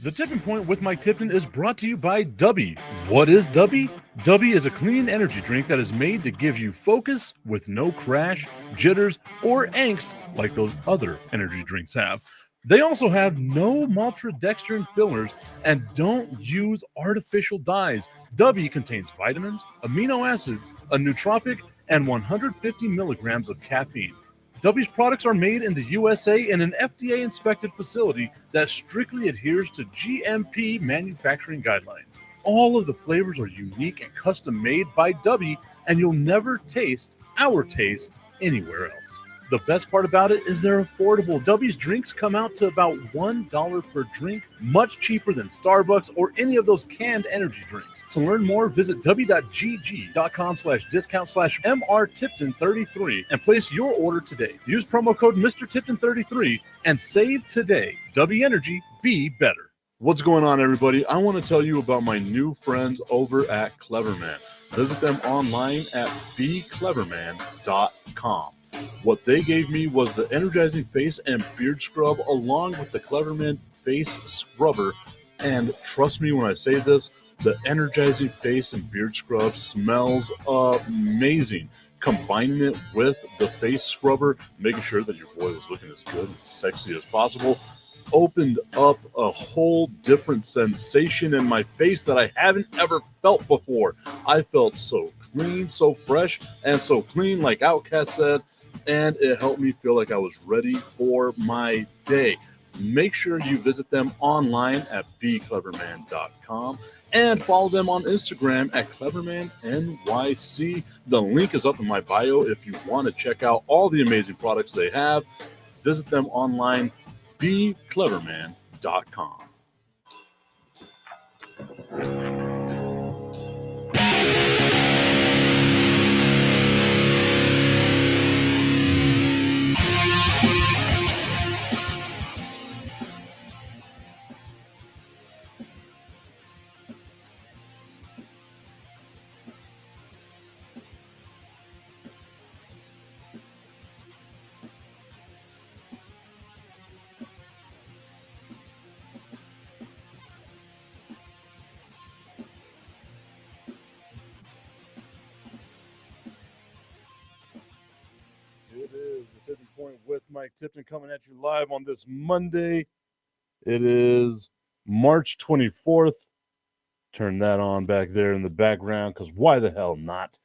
The Tipping Point with Mike Tipton is brought to you by Dubby. What is Dubby? Dubby is a clean energy drink that is made to give you focus with no crash, jitters, or angst like those other energy drinks have. They also have no maltodextrin fillers and don't use artificial dyes. Dubby contains vitamins, amino acids, a nootropic, and 150 milligrams of caffeine. Dubby's products are made in the USA in an FDA-inspected facility that strictly adheres to GMP manufacturing guidelines. All of the flavors are unique and custom-made by Dubby, and you'll never taste our taste anywhere else. The best part about it is they're affordable. Dubby's drinks come out to about $1 per drink, much cheaper than Starbucks or any of those canned energy drinks. To learn more, visit w.gg.com/discount/MRTipton33 and place your order today. Use promo code MrTipton33 and save today. Dubby Energy, be better. What's going on, everybody? I want to tell you about my new friends over at Cleverman. Visit them online at becleverman.com. What they gave me was the energizing face and beard scrub along with the Cleverman face scrubber. And trust me when I say this, the energizing face and beard scrub smells amazing. Combining it with the face scrubber, making sure that your boy was looking as good and sexy as possible, opened up a whole different sensation in my face that I haven't ever felt before. I felt so clean, so fresh, and so clean, like Outcast said, and it helped me feel like I was ready for my day. Make sure you visit them online at becleverman.com and follow them on Instagram at clevermannyc. The link is up in my bio if you want to check out all the amazing products they have. Visit them online, becleverman.com. It is the Tipping Point with Mike Tipton coming at you live on this Monday. It is March 24th. Turn that on back there in the background because why the hell not?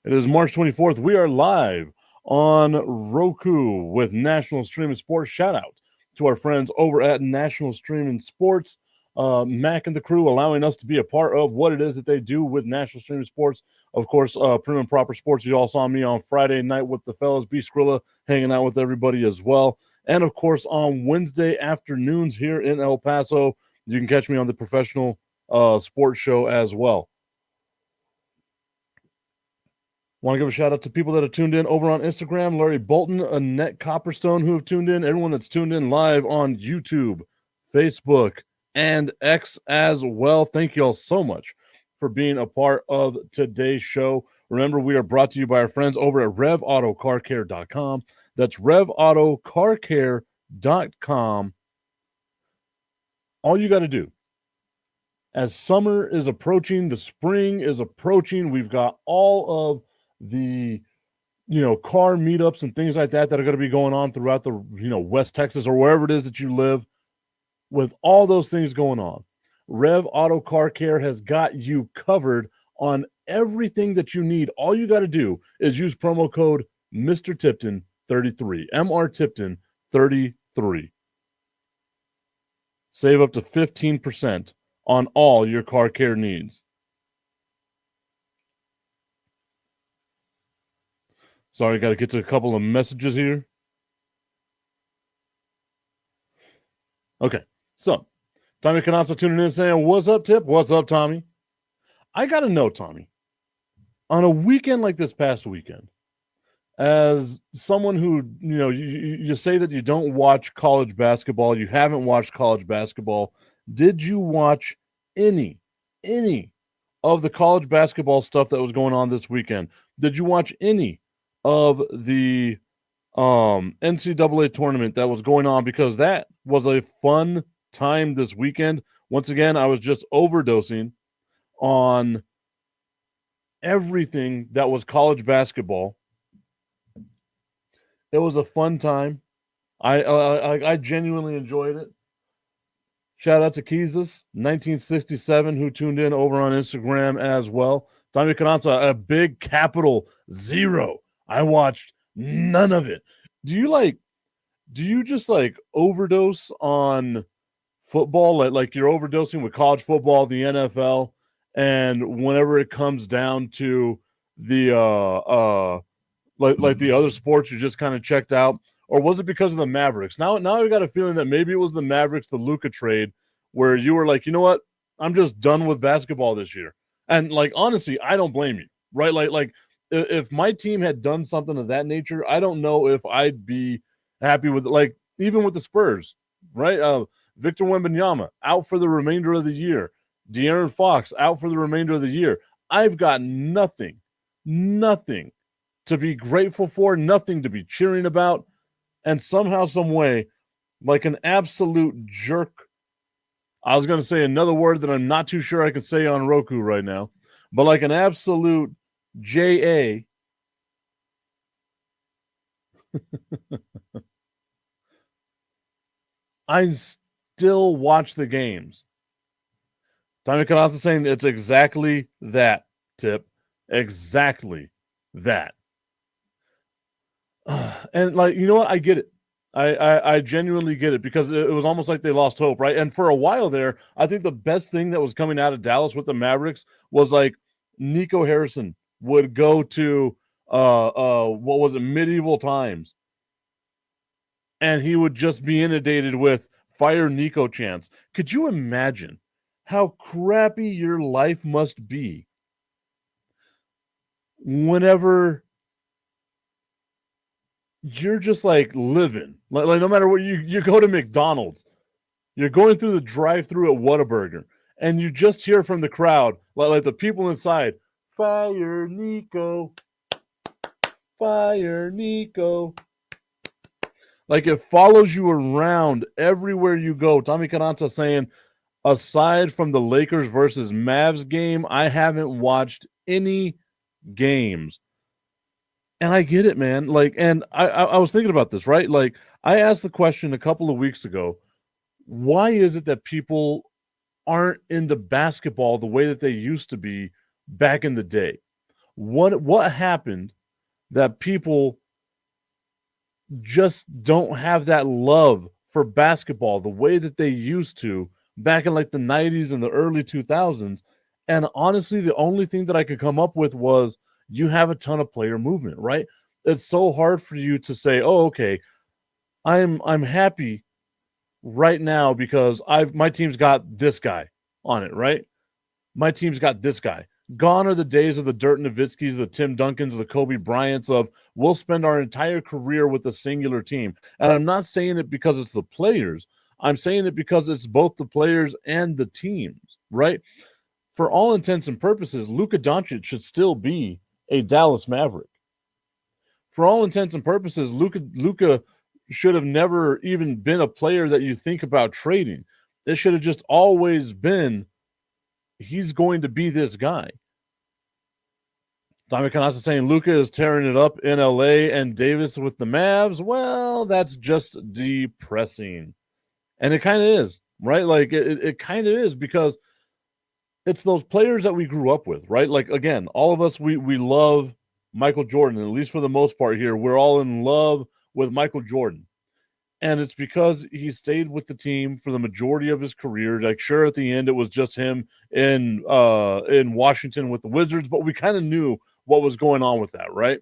It is March 24th. We are live on Roku with National Streaming Sports. Shout out to our friends over at National Streaming Sports. Mac and the crew allowing us to be a part of what it is that they do with National Streaming Sports. Of course, Prim and Proper Sports. You all saw me on Friday night with the fellas, B Skrilla, hanging out with everybody as well. And of course, on Wednesday afternoons here in El Paso, you can catch me on the Professional Sports Show as well. Want to give a shout out to people that have tuned in over on Instagram, Larry Bolton, Annette Copperstone, who have tuned in, everyone that's tuned in live on YouTube, Facebook, and X as well. Thank you all so much for being a part of today's show. Remember, we are brought to you by our friends over at RevAutoCarCare.com. That's RevAutoCarCare.com. All you got to do, as summer is approaching, the spring is approaching, we've got all of the car meetups and things like that that are going to be going on throughout the West Texas or wherever it is that you live. With all those things going on, Rev Auto Car Care has got you covered on everything that you need. All you got to do is use promo code Mr. Tipton 33, MR Tipton 33. Save up to 15% on all your car care needs. Sorry, got to get to a couple of messages here. Okay. So, Tommy Canazzo tuning in saying, what's up, Tip? What's up, Tommy? I got to know, Tommy, on a weekend like this past weekend, as someone who, you say that you don't watch college basketball, you haven't watched college basketball, did you watch any of the college basketball stuff that was going on this weekend? Did you watch any of the NCAA tournament that was going on? Because that was a fun time this weekend Once again, I was just overdosing on everything that was college basketball. It was a fun time. I genuinely enjoyed it. Shout out to Keezus, 1967, who tuned in over on Instagram as well. Tommy Cananza, a big capital 0. I watched none of it. Do you just like overdose on football? Like you're overdosing with college football, the NFL, and whenever it comes down to the like the other sports, you just kind of checked out? Or was it because of the Mavericks? Now I got a feeling that maybe it was the Mavericks, the Luka trade, where you were like, you know what? I'm just done with basketball this year. And like honestly, I don't blame you, right? Like if my team had done something of that nature, I don't know if I'd be happy with it. Like even with the Spurs, right? Victor Wembanyama out for the remainder of the year. De'Aaron Fox out for the remainder of the year. I've got nothing to be grateful for, nothing to be cheering about. And somehow, some way, like an absolute jerk. I was going to say another word that I'm not too sure I can say on Roku right now, but like an absolute JA. I still watch the games. Tommy Canazza saying it's exactly that, Tip. Exactly that. And like, you know what? I get it. I genuinely get it, because it was almost like they lost hope, right? And for a while there, I think the best thing that was coming out of Dallas with the Mavericks was like Nico Harrison would go to what was it, medieval times, and he would just be inundated with fire Nico chants. Could you imagine how crappy your life must be whenever you're just like living, like no matter what, you go to McDonald's, you're going through the drive-through at Whataburger, and you just hear from the crowd, like the people inside, fire Nico, fire Nico. Like it follows you around everywhere you go. Tommy Cananta saying, aside from the Lakers versus Mavs game, I haven't watched any games. And I get it, man. Like, and I was thinking about this, right? Like, I asked the question a couple of weeks ago, why is it that people aren't into basketball the way that they used to be back in the day? What happened that people just don't have that love for basketball the way that they used to back in like the 90s and the early 2000s? And honestly, the only thing that I could come up with was, you have a ton of player movement, right? It's so hard for you to say, oh, okay, I'm happy right now because my team's got this guy on it, right? My team's got this guy. Gone are the days of the Dirk Nowitzkis, the Tim Duncans, the Kobe Bryants of, we'll spend our entire career with a singular team. And I'm not saying it because it's the players. I'm saying it because it's both the players and the teams, right? For all intents and purposes, Luka Doncic should still be a Dallas Maverick. For all intents and purposes, Luka should have never even been a player that you think about trading. It should have just always been, he's going to be this guy. Tommy Canassa saying Luka is tearing it up in LA and Davis with the Mavs. Well, that's just depressing. And it kind of is, right? Like it kind of is, because it's those players that we grew up with, right? Like, again, all of us, we love Michael Jordan, at least for the most part here. We're all in love with Michael Jordan. And it's because he stayed with the team for the majority of his career. Like, sure, at the end, it was just him in Washington with the Wizards, but we kind of knew what was going on with that, right?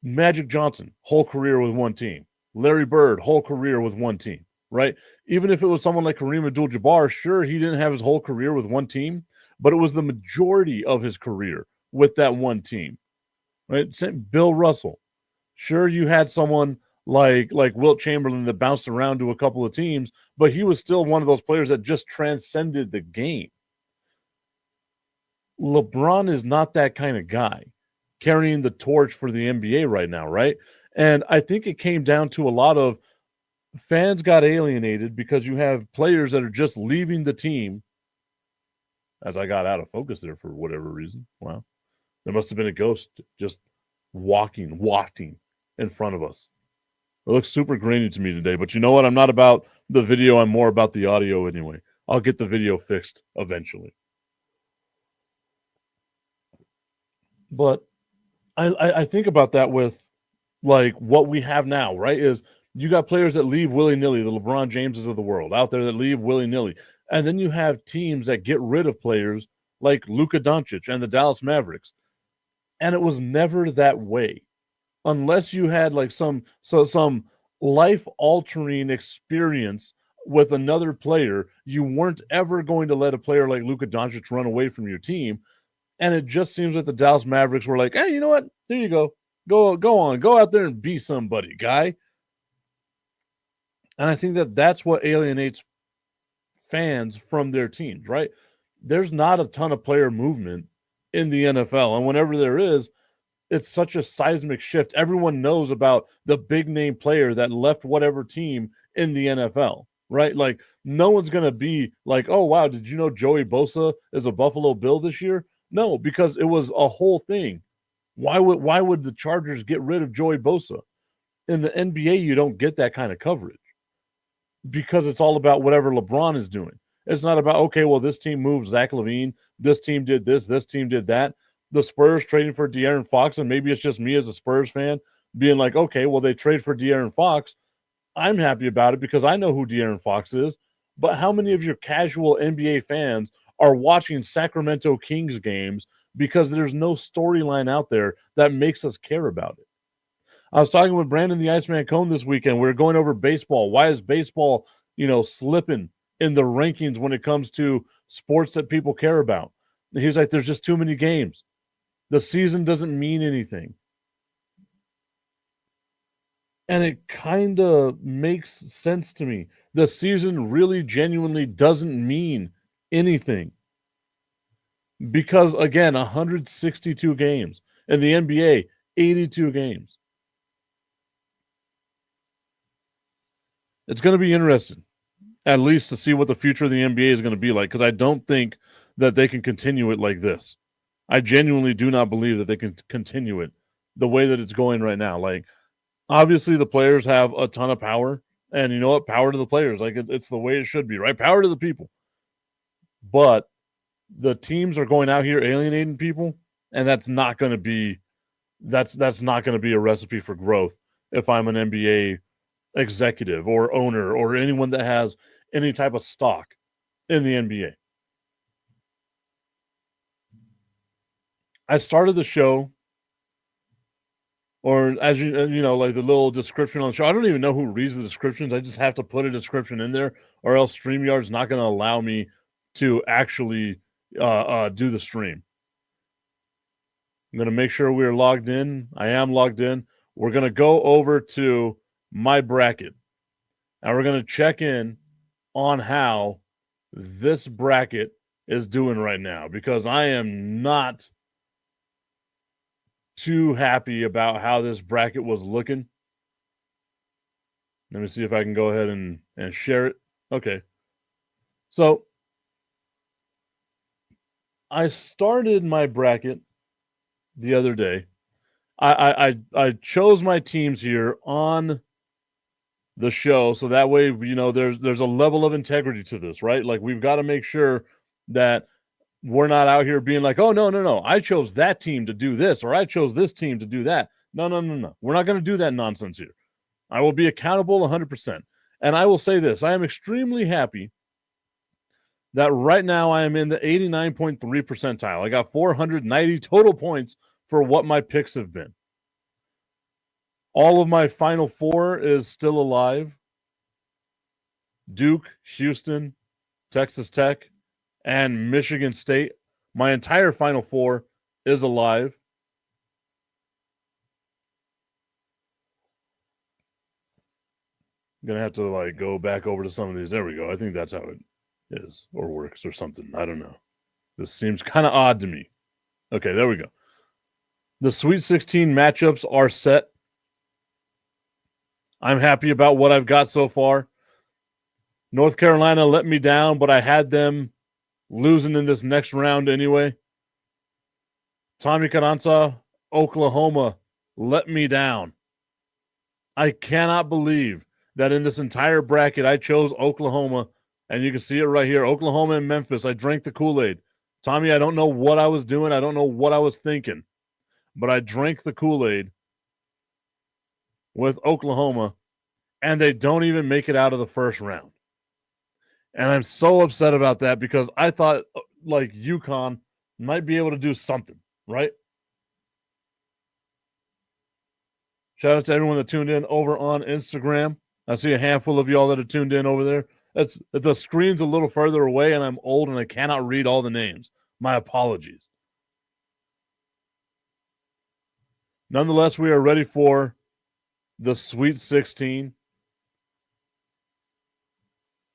Magic Johnson, whole career with one team. Larry Bird, whole career with one team. Right? Even if it was someone like Kareem Abdul-Jabbar, sure, he didn't have his whole career with one team, but it was the majority of his career with that one team. Right? Bill Russell. Sure, you had someone like Wilt Chamberlain that bounced around to a couple of teams, but he was still one of those players that just transcended the game. LeBron is not that kind of guy carrying the torch for the NBA right now, right? And I think it came down to a lot of fans got alienated because you have players that are just leaving the team. As I got out of focus there for whatever reason. Wow. There must have been a ghost just wafting in front of us. It looks super grainy to me today, but you know what? I'm not about the video. I'm more about the audio anyway. I'll get the video fixed eventually. But I think about that with like what we have now, right? Is you got players that leave willy-nilly, the LeBron Jameses of the world out there that leave willy-nilly. And then you have teams that get rid of players like Luka Doncic and the Dallas Mavericks. And it was never that way. Unless you had like some life-altering experience with another player, you weren't ever going to let a player like Luka Doncic run away from your team. And it just seems like the Dallas Mavericks were like, hey, you know what? There you go. Go on. Go out there and be somebody, guy. And I think that that's what alienates fans from their teams, right? There's not a ton of player movement in the NFL. And whenever there is, it's such a seismic shift. Everyone knows about the big name player that left whatever team in the NFL, right? Like, no one's going to be like, oh, wow, did you know Joey Bosa is a Buffalo Bill this year? No, because it was a whole thing. Why would the Chargers get rid of Joey Bosa? In the NBA, you don't get that kind of coverage because it's all about whatever LeBron is doing. It's not about, okay, well, this team moved Zach LaVine, this team did this team did that. The Spurs trading for De'Aaron Fox, and maybe it's just me as a Spurs fan being like, okay, well, they trade for De'Aaron Fox. I'm happy about it because I know who De'Aaron Fox is. But how many of your casual NBA fans are watching Sacramento Kings games because there's no storyline out there that makes us care about it? I was talking with Brandon the Iceman Cone this weekend. We were going over baseball. Why is baseball, slipping in the rankings when it comes to sports that people care about? He's like, there's just too many games. The season doesn't mean anything. And it kind of makes sense to me. The season really genuinely doesn't mean anything. Because, again, 162 games. In the NBA, 82 games. It's going to be interesting, at least to see what the future of the NBA is going to be like, because I don't think that they can continue it like this. I genuinely do not believe that they can continue it the way that it's going right now. Like, obviously, the players have a ton of power, and you know what? Power to the players. Like, it's the way it should be, right? Power to the people. But the teams are going out here alienating people, and that's not going to be a recipe for growth if I'm an NBA executive or owner or anyone that has any type of stock in the NBA. I started the show, or as you know, like the little description on the show. I don't even know who reads the descriptions. I just have to put a description in there, or else StreamYard's not going to allow me to actually do the stream. I'm going to make sure we're logged in. I am logged in. We're going to go over to my bracket, and we're going to check in on how this bracket is doing right now, because I am not too happy about how this bracket was looking. Let me see if I can go ahead and share it. Okay. So I started my bracket the other day. I chose my teams here on the show, so that way, there's a level of integrity to this, right? Like, we've got to make sure that we're not out here being like, oh, no, I chose that team to do this, or I chose this team to do that. No. We're not going to do that nonsense here. I will be accountable 100%. And I will say this, I am extremely happy that right now I am in the 89.3 percentile. I got 490 total points for what my picks have been. All of my final four is still alive. Duke, Houston, Texas Tech, and Michigan State. My entire Final Four is alive. I'm going to have to go back over to some of these. There we go. I think that's how it is or works or something. I don't know. This seems kind of odd to me. Okay, there we go. The Sweet 16 matchups are set. I'm happy about what I've got so far. North Carolina let me down, but I had them losing in this next round anyway. Tommy Carranza, Oklahoma let me down. I cannot believe that in this entire bracket I chose Oklahoma, and you can see it right here. Oklahoma and Memphis. I drank the Kool-Aid. Tommy, I don't know what I was doing. I don't know what I was thinking, but I drank the Kool-Aid with Oklahoma, and they don't even make it out of the first round. And I'm so upset about that because I thought like UConn might be able to do something, right? Shout out to everyone that tuned in over on Instagram. I see a handful of y'all that are tuned in over there. The screen's a little further away, and I'm old and I cannot read all the names. My apologies. Nonetheless, we are ready for the Sweet 16.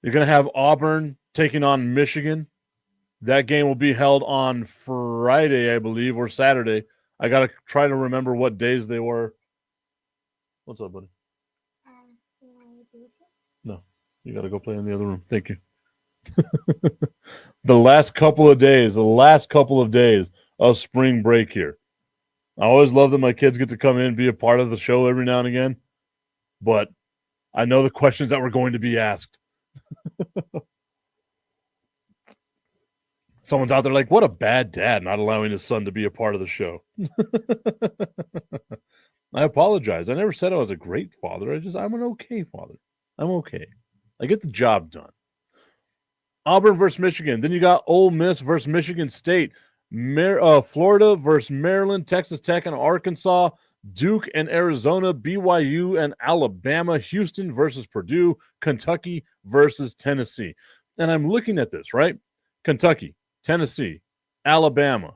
You're going to have Auburn taking on Michigan. That game will be held on Friday, I believe, or Saturday. I got to try to remember what days they were. What's up, buddy? No, you got to go play in the other room. Thank you. The last couple of days of spring break here. I always love that my kids get to come in and be a part of the show every now and again, but I know the questions that were going to be asked. Someone's out there like, what a bad dad not allowing his son to be a part of the show. I apologize. I never said I was a great father. I'm an okay father. I'm okay. I get the job done. Auburn versus Michigan. Then you got Ole Miss versus Michigan State. Florida versus Maryland, Texas Tech and Arkansas, Duke and Arizona, BYU and Alabama, Houston versus Purdue, Kentucky versus Tennessee. And I'm looking at this, right? Kentucky, Tennessee, Alabama,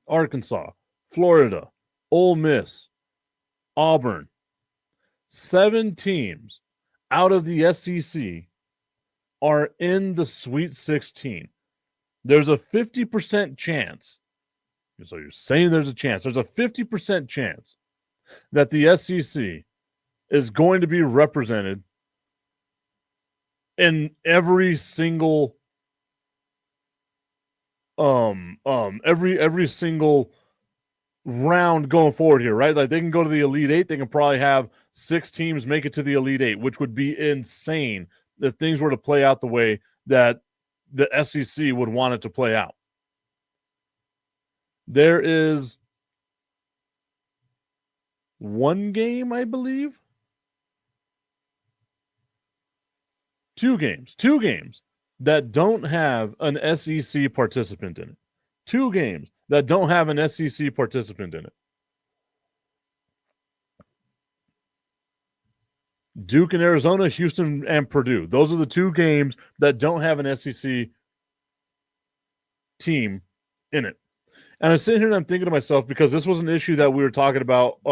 Arkansas, Florida, Ole Miss, Auburn. 7 teams out of the SEC are in the Sweet 16. There's a 50% chance. So you're saying there's a chance. There's a 50% chance that the SEC is going to be represented in every single every single round going forward here, right? Like they can go to the Elite Eight. They can probably have 6 teams make it to the Elite Eight, which would be insane if things were to play out the way that the SEC would want it to play out. There is 1 game, I believe. 2 games that don't have an SEC participant in it. 2 games that don't have an SEC participant in it. Duke and Arizona, Houston and Purdue. Those are the 2 games that don't have an SEC team in it. And I'm sitting here and I'm thinking to myself, because this was an issue that we were talking about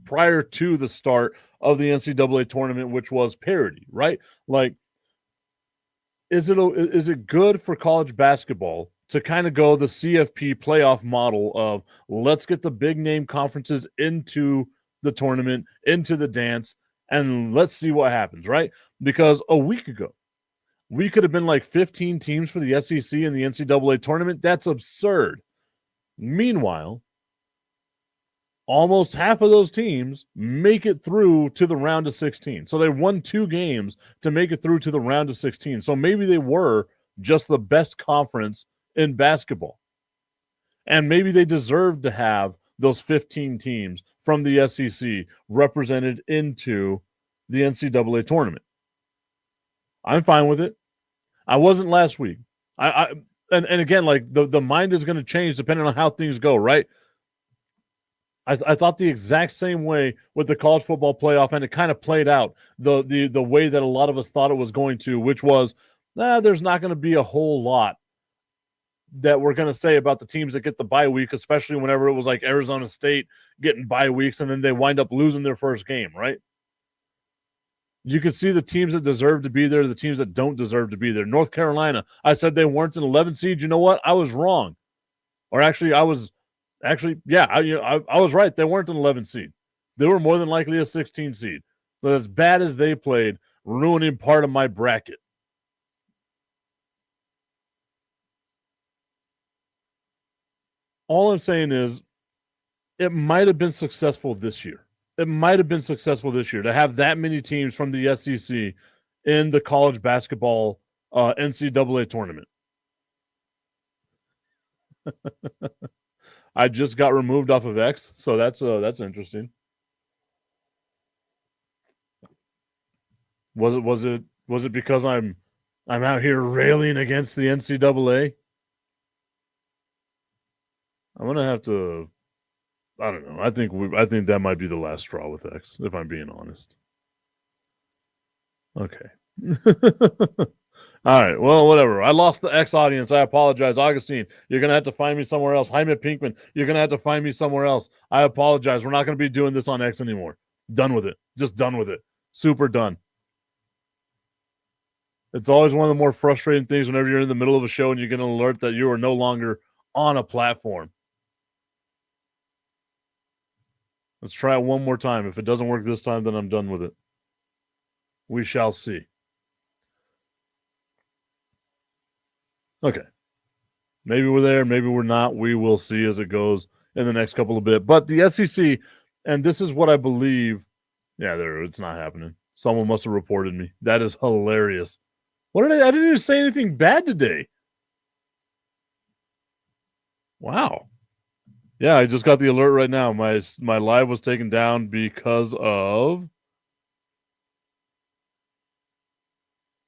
prior to the start of the NCAA tournament, which was parity, right? Like, is it good for college basketball to kind of go the CFP playoff model of let's get the big name conferences into the tournament, into the dance, and let's see what happens, right? Because a week ago, we could have been like 15 teams for the SEC in the NCAA tournament. That's absurd. Meanwhile, almost half of those teams make it through to the round of 16. So they won 2 games to make it through to the round of 16. So maybe they were just the best conference in basketball. And maybe they deserved to have those 15 teams from the SEC represented into the NCAA tournament. I'm fine with it. I wasn't last week. And again, like the mind is going to change depending on how things go, right? I thought the exact same way with the college football playoff, and it kind of played out the way that a lot of us thought it was going to, which was, there's not going to be a whole lot that we're going to say about the teams that get the bye week, especially whenever it was like Arizona State getting bye weeks and then they wind up losing their first game, right? You can see the teams that deserve to be there, the teams that don't deserve to be there. North Carolina, I said they weren't an 11 seed. You know what? I was wrong. Or actually, I was right. They weren't an 11 seed. They were more than likely a 16 seed. So as bad as they played, ruining part of my bracket. All I'm saying is it might have been successful this year. It might have been successful this year to have that many teams from the SEC in the college basketball NCAA tournament. I just got removed off of X, so that's interesting. Was it because I'm out here railing against the NCAA? I'm gonna have to. I don't know. I think that might be the last straw with X, if I'm being honest. Okay. All right. Well, whatever. I lost the X audience. I apologize. Augustine, you're going to have to find me somewhere else. Jaime Pinkman, you're going to have to find me somewhere else. I apologize. We're not going to be doing this on X anymore. Done with it. Just done with it. Super done. It's always one of the more frustrating things whenever you're in the middle of a show and you get an alert that you are no longer on a platform. Let's try it one more time. If it doesn't work this time, then I'm done with it. We shall see. Okay. Maybe we're there. Maybe we're not. We will see as it goes in the next couple of bit. But the SEC, and this is what I believe. Yeah, it's not happening. Someone must have reported me. That is hilarious. I didn't even say anything bad today. Wow. Yeah, I just got the alert right now. My live was taken down because of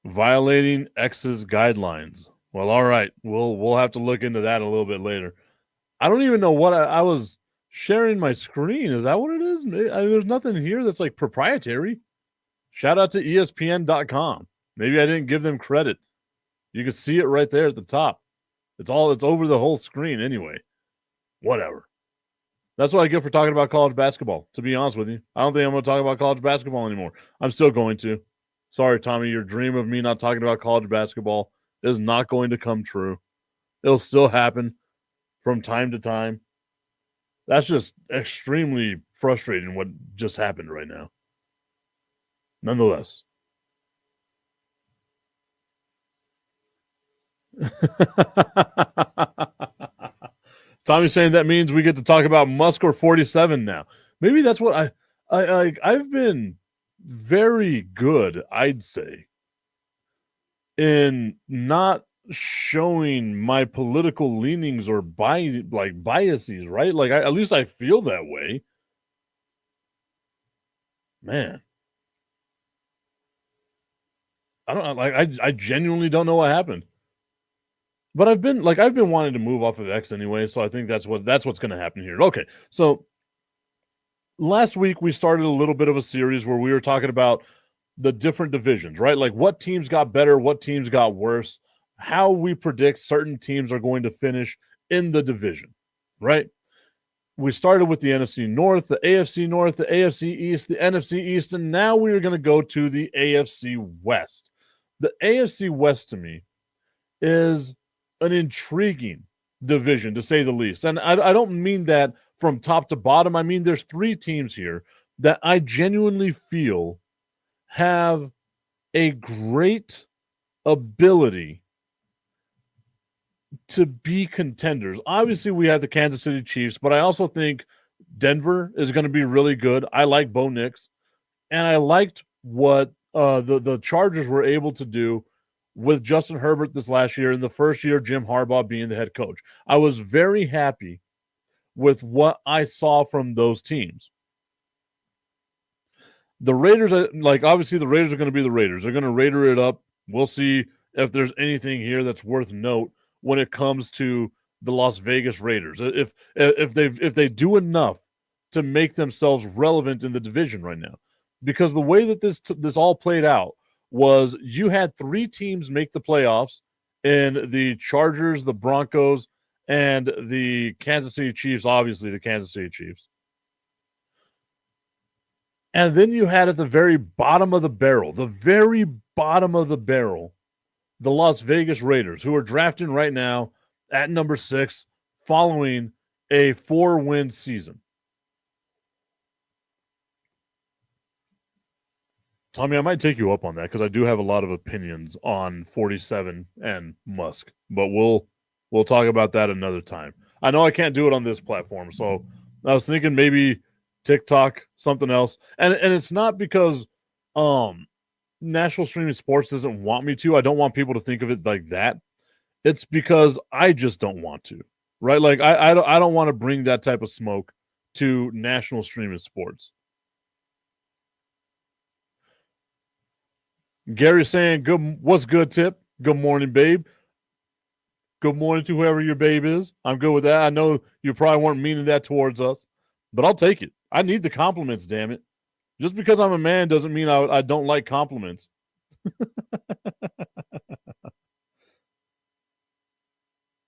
violating X's guidelines. Well, all right. We'll have to look into that a little bit later. I don't even know what I was sharing my screen. Is that what it is? There's nothing here that's like proprietary. Shout out to ESPN.com. Maybe I didn't give them credit. You can see it right there at the top. It's over the whole screen anyway. Whatever. That's what I get for talking about college basketball, to be honest with you. I don't think I'm going to talk about college basketball anymore. I'm still going to. Sorry, Tommy, your dream of me not talking about college basketball is not going to come true. It'll still happen from time to time. That's just extremely frustrating what just happened right now. Nonetheless. Tommy's saying that means we get to talk about Musk or 47 now. Maybe that's what I've been very good, I'd say, in not showing my political leanings or biases, right? Like at least I feel that way. Man, I genuinely don't know what happened. But I've been wanting to move off of X anyway, so I think that's what's going to happen here. Okay, so last week we started a little bit of a series where we were talking about the different divisions, right? Like what teams got better, what teams got worse, how we predict certain teams are going to finish in the division, right? We started with the NFC North, the AFC North, the AFC East, the NFC East, and now we are going to go to the AFC West. The AFC West to me is an intriguing division, to say the least. And I don't mean that from top to bottom. I mean, there's three teams here that I genuinely feel have a great ability to be contenders. Obviously, we have the Kansas City Chiefs, but I also think Denver is going to be really good. I like Bo Nix, and I liked what the Chargers were able to do with Justin Herbert this last year, in the first year Jim Harbaugh being the head coach. I was very happy with what I saw from those teams. The Raiders, obviously the Raiders are going to be the Raiders. They're going to Raider it up. We'll see if there's anything here that's worth note when it comes to the Las Vegas Raiders. If they do enough to make themselves relevant in the division right now. Because the way that this all played out was you had three teams make the playoffs in the Chargers, the Broncos, and the Kansas City Chiefs, obviously the Kansas City Chiefs. And then you had at the very bottom of the barrel, the Las Vegas Raiders, who are drafting right now at number 6 following a 4-win season. Tommy, I might take you up on that because I do have a lot of opinions on 47 and Musk, but we'll talk about that another time. I know I can't do it on this platform, so I was thinking maybe TikTok, something else, and it's not because National Streaming Sports doesn't want me to. I don't want people to think of it like that. It's because I just don't want to, right? Like I don't want to bring that type of smoke to National Streaming Sports. Gary's saying, "Good, what's good, Tip? Good morning, babe. Good morning to whoever your babe is. I'm good with that. I know you probably weren't meaning that towards us, but I'll take it. I need the compliments, damn it. Just because I'm a man doesn't mean I don't like compliments."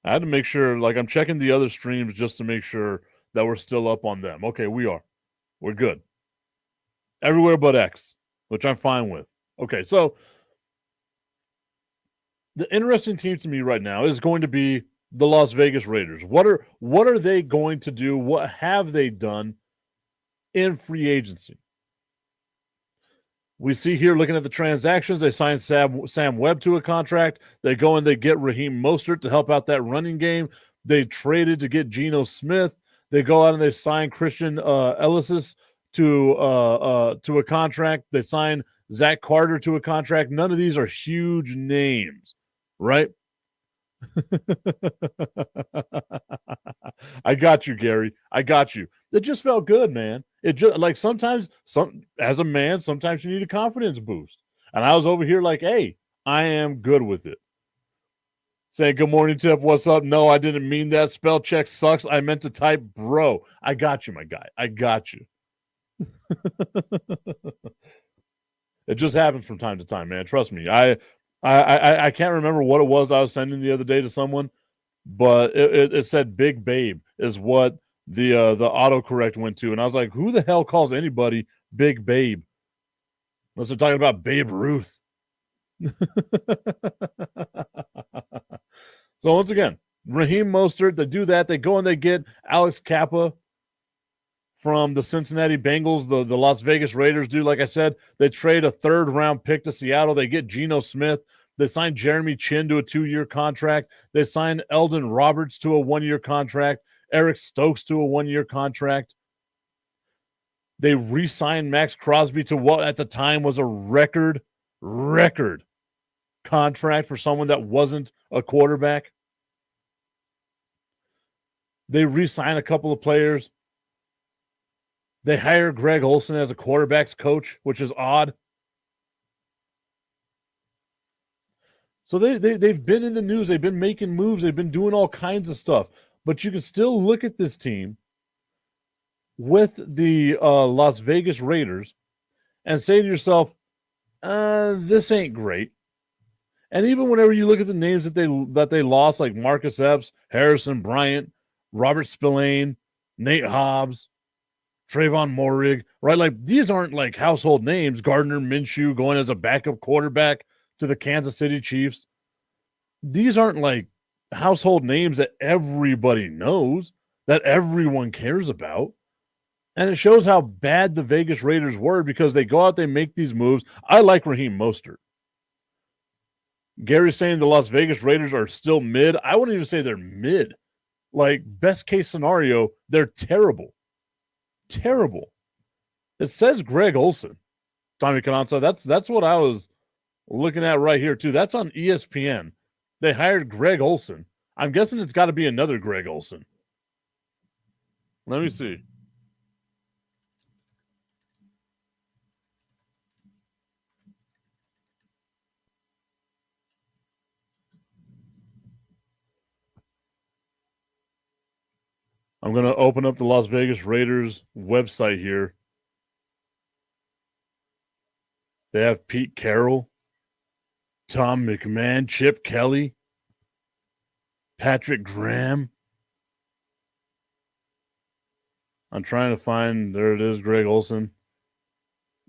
I had to make sure, like, I'm checking the other streams just to make sure that we're still up on them. Okay, we are. We're good. Everywhere but X, which I'm fine with. Okay, so the interesting team to me right now is going to be the Las Vegas Raiders. What are they going to do? What have they done in free agency? We see here, looking at the transactions, they signed Sam Webb to a contract. They go and they get Raheem Mostert to help out that running game. They traded to get Geno Smith. They go out and they sign Christian Ellisis to a contract. They sign Zach Carter to a contract. None of these are huge names, right? I got you, Gary. I got you. It just felt good, man. It just like sometimes as a man, sometimes you need a confidence boost. And I was over here like, hey, I am good with it. Saying good morning, Tip. What's up? No, I didn't mean that. Spell check sucks. I meant to type bro. I got you, my guy. I got you. It just happens from time to time, man. Trust me. I can't remember what it was I was sending the other day to someone, but it said Big Babe is what the autocorrect went to. And I was like, who the hell calls anybody Big Babe? Unless they're talking about Babe Ruth. So once again, Raheem Mostert, they do that. They go and they get Alex Kappa from the Cincinnati Bengals. The Las Vegas Raiders do, like I said, they trade a third-round pick to Seattle. They get Geno Smith. They signed Jeremy Chin to a 2-year contract. They signed Eldon Roberts to a 1-year contract. Eric Stokes to a 1-year contract. They re-signed Max Crosby to what at the time was a record contract for someone that wasn't a quarterback. They re-sign a couple of players. They hire Greg Olson as a quarterback's coach, which is odd. So they've been in the news. They've been making moves. They've been doing all kinds of stuff. But you can still look at this team with the Las Vegas Raiders and say to yourself, this ain't great. And even whenever you look at the names that they lost, like Marcus Epps, Harrison Bryant, Robert Spillane, Nate Hobbs, Trayvon Moehrig, right? Like these aren't like household names. Gardner Minshew going as a backup quarterback to the Kansas City Chiefs. These aren't like household names that everybody knows, that everyone cares about. And it shows how bad the Vegas Raiders were because they go out, they make these moves. I like Raheem Mostert. Gary's saying the Las Vegas Raiders are still mid. I wouldn't even say they're mid. Like, best case scenario, they're terrible. Terrible. It says Greg Olson. Tommy Cananza, that's what I was looking at right here, too. That's on ESPN. They hired Greg Olson. I'm guessing it's got to be another Greg Olson. Let me see. I'm going to open up the Las Vegas Raiders website here. They have Pete Carroll, Tom McMahon, Chip Kelly, Patrick Graham. I'm trying to find, there it is, Greg Olson.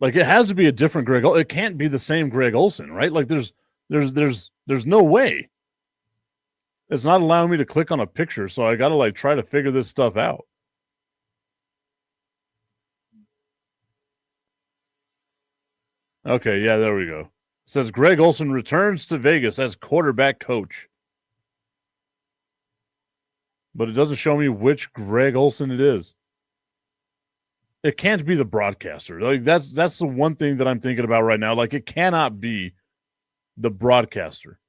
Like, it has to be a different Greg. It can't be the same Greg Olson, right? Like, there's no way. It's not allowing me to click on a picture, so I got to like try to figure this stuff out. Okay, yeah, there we go. It says Greg Olson returns to Vegas as quarterback coach. But it doesn't show me which Greg Olson it is. It can't be the broadcaster. Like that's the one thing that I'm thinking about right now. Like it cannot be the broadcaster.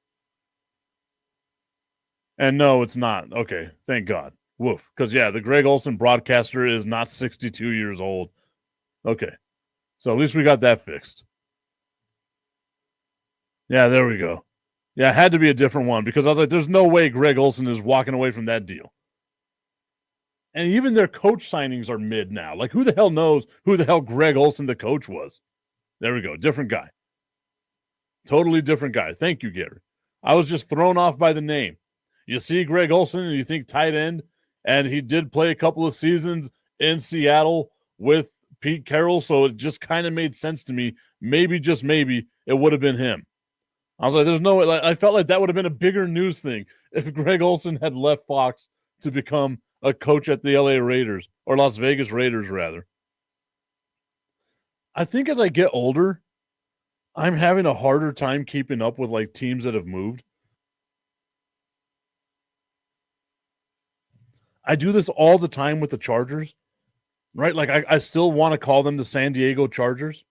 And no, it's not. Okay, thank God. Woof. Because yeah, the Greg Olson broadcaster is not 62 years old. Okay. So at least we got that fixed. Yeah, there we go. Yeah, it had to be a different one because I was like, there's no way Greg Olson is walking away from that deal. And even their coach signings are mid now. Like, who the hell knows who the hell Greg Olson, the coach, was? There we go. Different guy. Totally different guy. Thank you, Gary. I was just thrown off by the name. You see Greg Olson and you think tight end, and he did play a couple of seasons in Seattle with Pete Carroll, so it just kind of made sense to me. Maybe, just maybe, it would have been him. I was like, there's no way. Like, I felt like that would have been a bigger news thing if Greg Olson had left Fox to become a coach at the LA Raiders, or Las Vegas Raiders, rather. I think as I get older, I'm having a harder time keeping up with like teams that have moved. I do this all the time with the Chargers, right? Like I still want to call them the San Diego Chargers.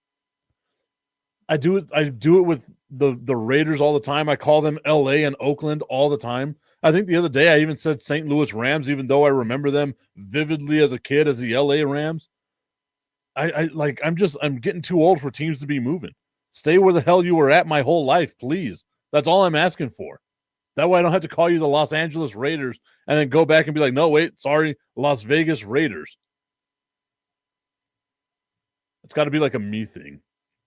I do it with the Raiders all the time. I call them LA and Oakland all the time. I think the other day I even said St. Louis Rams, even though I remember them vividly as a kid as the LA Rams. I'm getting too old for teams to be moving. Stay where the hell you were at my whole life, please. That's all I'm asking for. That way I don't have to call you the Los Angeles Raiders and then go back and be like, no, wait, sorry, Las Vegas Raiders. It's got to be like a me thing.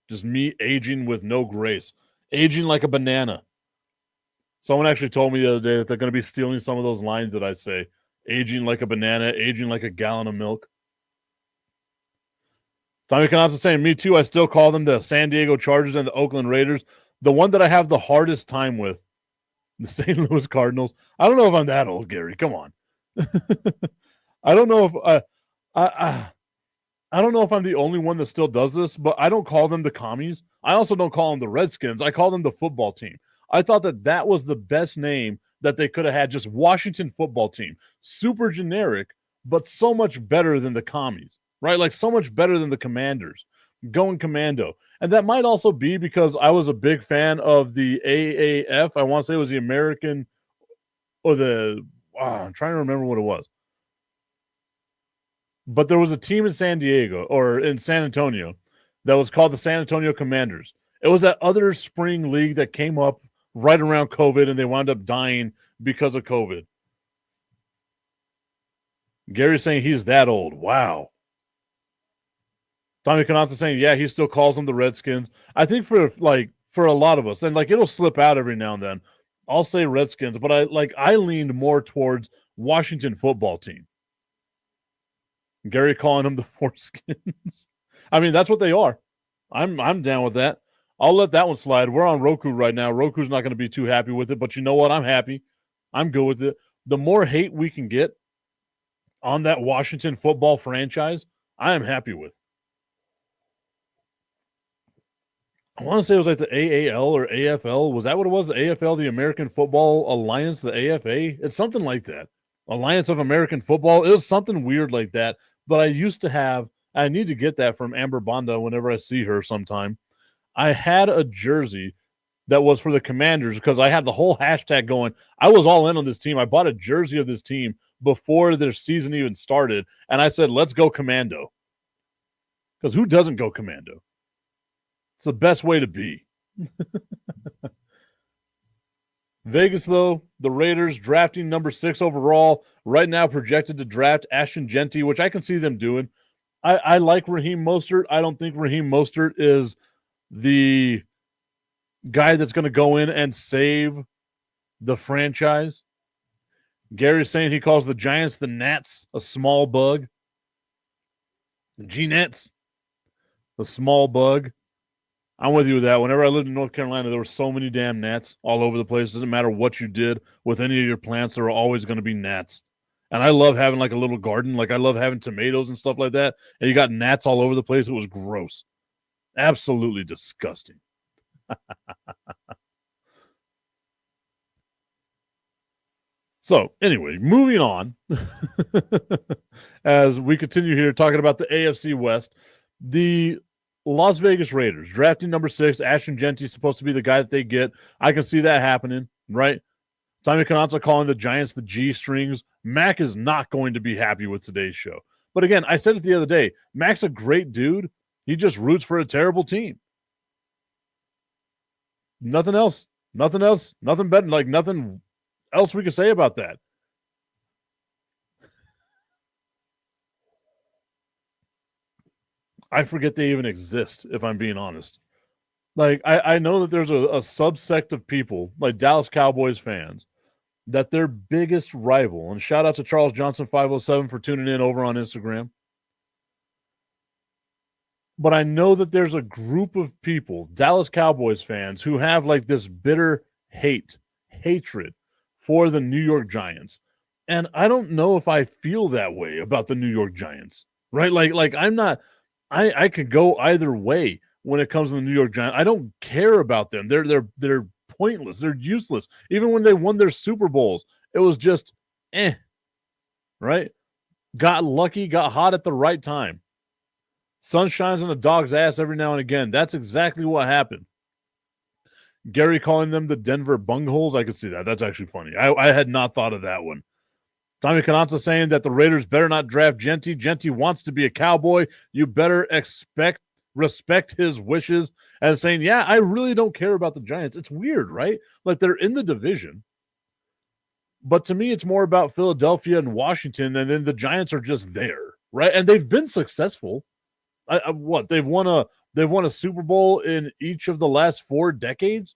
Just me aging with no grace. Aging like a banana. Someone actually told me the other day that they're going to be stealing some of those lines that I say. Aging like a banana, aging like a gallon of milk. Tommy Canazza saying, me too. I still call them the San Diego Chargers and the Oakland Raiders. The one that I have the hardest time with, the St. Louis Cardinals. I don't know if I'm that old, Gary. Come on. I don't know if I don't know if I'm the only one that still does this, but I don't call them the commies. I also don't call them the Redskins. I call them the football team. I thought that was the best name that they could have had, just Washington football team. Super generic, but so much better than the commies, right? Like so much better than the Commanders. Going commando. And that might also be because I was a big fan of the AAF. I want to say it was the American or I'm trying to remember what it was. But there was a team in San Diego or in San Antonio that was called the San Antonio Commanders. It was that other spring league that came up right around COVID and they wound up dying because of COVID. Gary's saying he's that old. Wow. Tommy Canazza saying, yeah, he still calls them the Redskins. I think for a lot of us, and like it'll slip out every now and then, I'll say Redskins, but I leaned more towards Washington football team. Gary calling them the Foreskins. I mean, that's what they are. I'm down with that. I'll let that one slide. We're on Roku right now. Roku's not going to be too happy with it, but you know what? I'm happy. I'm good with it. The more hate we can get on that Washington football franchise, I am happy with. I want to say it was like the AAL or AFL. Was that what it was? The AFL, the American Football Alliance, the AFA? It's something like that. Alliance of American Football. It was something weird like that. But I used to have, I need to get that from Amber Banda whenever I see her sometime. I had a jersey that was for the Commanders because I had the whole hashtag going. I was all in on this team. I bought a jersey of this team before their season even started. And I said, let's go Commando. Because who doesn't go Commando? It's the best way to be. Vegas, though, the Raiders drafting number 6 overall, right now projected to draft Ashton Genty, which I can see them doing. I like Raheem Mostert. I don't think Raheem Mostert is the guy that's going to go in and save the franchise. Gary's saying he calls the Giants the Gnats, a small bug. The G-Nets, the small bug. I'm with you with that. Whenever I lived in North Carolina, there were so many damn gnats all over the place. It doesn't matter what you did with any of your plants, there are always going to be gnats. And I love having like a little garden. Like I love having tomatoes and stuff like that. And you got gnats all over the place. It was gross. Absolutely disgusting. So, anyway, moving on, as we continue here talking about the AFC West, the Las Vegas Raiders drafting number 6. Ashton Genty supposed to be the guy that they get. I can see that happening, right? Tommy Canazza calling the Giants the G strings. Mac is not going to be happy with today's show. But again, I said it the other day. Mac's a great dude. He just roots for a terrible team. Nothing else. Nothing else. Nothing better. Like nothing else we can say about that. I forget they even exist, if I'm being honest. Like, I know that there's a subsect of people, like Dallas Cowboys fans, that their biggest rival, and shout out to Charles Johnson 507 for tuning in over on Instagram. But I know that there's a group of people, Dallas Cowboys fans, who have like this bitter hatred for the New York Giants. And I don't know if I feel that way about the New York Giants, right? Like I'm not, I could go either way when it comes to the New York Giants. I don't care about them. They're pointless. They're useless. Even when they won their Super Bowls, it was just right? Got lucky, got hot at the right time. Sun shines on a dog's ass every now and again. That's exactly what happened. Gary calling them the Denver bungholes. I could see that. That's actually funny. I had not thought of that one. Tommy Canazza saying that the Raiders better not draft Genty. Genty wants to be a Cowboy. You better respect his wishes. And saying, yeah, I really don't care about the Giants. It's weird, right? Like they're in the division. But to me, it's more about Philadelphia and Washington, and then the Giants are just there, right? And they've been successful. They've won a Super Bowl in each of the last 4 decades,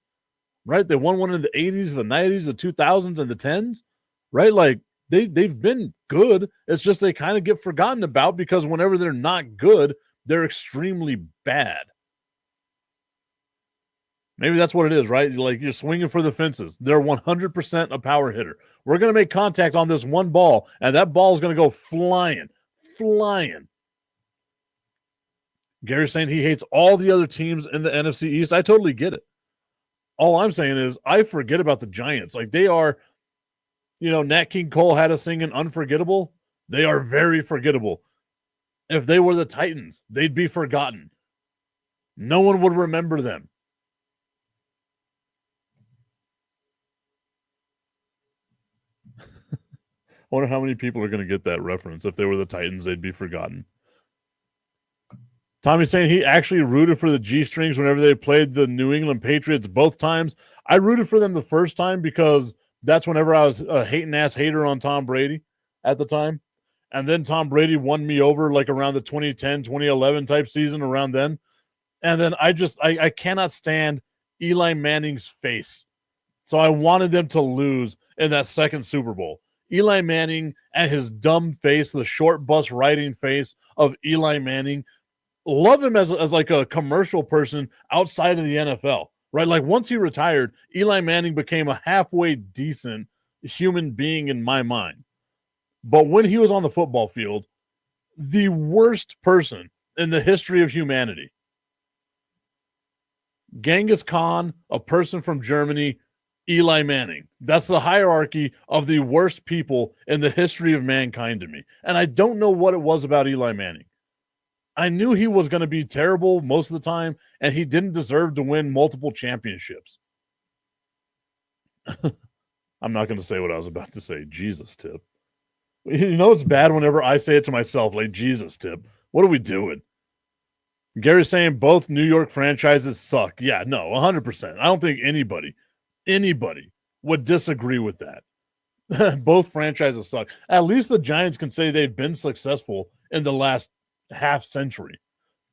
right? They won one in the 80s, the 90s, the 2000s, and the 10s, right? Like they've been good. It's just they kind of get forgotten about because whenever they're not good, they're extremely bad. Maybe that's what it is, right? Like you're swinging for the fences. They're 100% a power hitter. We're going to make contact on this one ball, and that ball is going to go flying. Gary's saying he hates all the other teams in the NFC East. I totally get it. All I'm saying is I forget about the Giants. Like they are, Nat King Cole had us singing Unforgettable. They are very forgettable. If they were the Titans, they'd be forgotten. No one would remember them. I wonder how many people are going to get that reference. If they were the Titans, they'd be forgotten. Tommy's saying he actually rooted for the G-Strings whenever they played the New England Patriots both times. I rooted for them the first time because that's whenever I was a hating-ass hater on Tom Brady at the time. And then Tom Brady won me over like around the 2010, 2011 type season around then. And then I cannot stand Eli Manning's face. So I wanted them to lose in that second Super Bowl. Eli Manning and his dumb face, the short bus riding face of Eli Manning. Love him as like a commercial person outside of the NFL, right? Like once he retired, Eli Manning became a halfway decent human being in my mind. But when he was on the football field, the worst person in the history of humanity. Genghis Khan, a person from Germany, Eli Manning. That's the hierarchy of the worst people in the history of mankind to me. And I don't know what it was about Eli Manning. I knew he was going to be terrible most of the time, and he didn't deserve to win multiple championships. I'm not going to say what I was about to say. Jesus, Tip. It's bad whenever I say it to myself, like, Jesus, Tip. What are we doing? Gary's saying both New York franchises suck. Yeah, no, 100%. I don't think anybody would disagree with that. Both franchises suck. At least the Giants can say they've been successful in the last half century.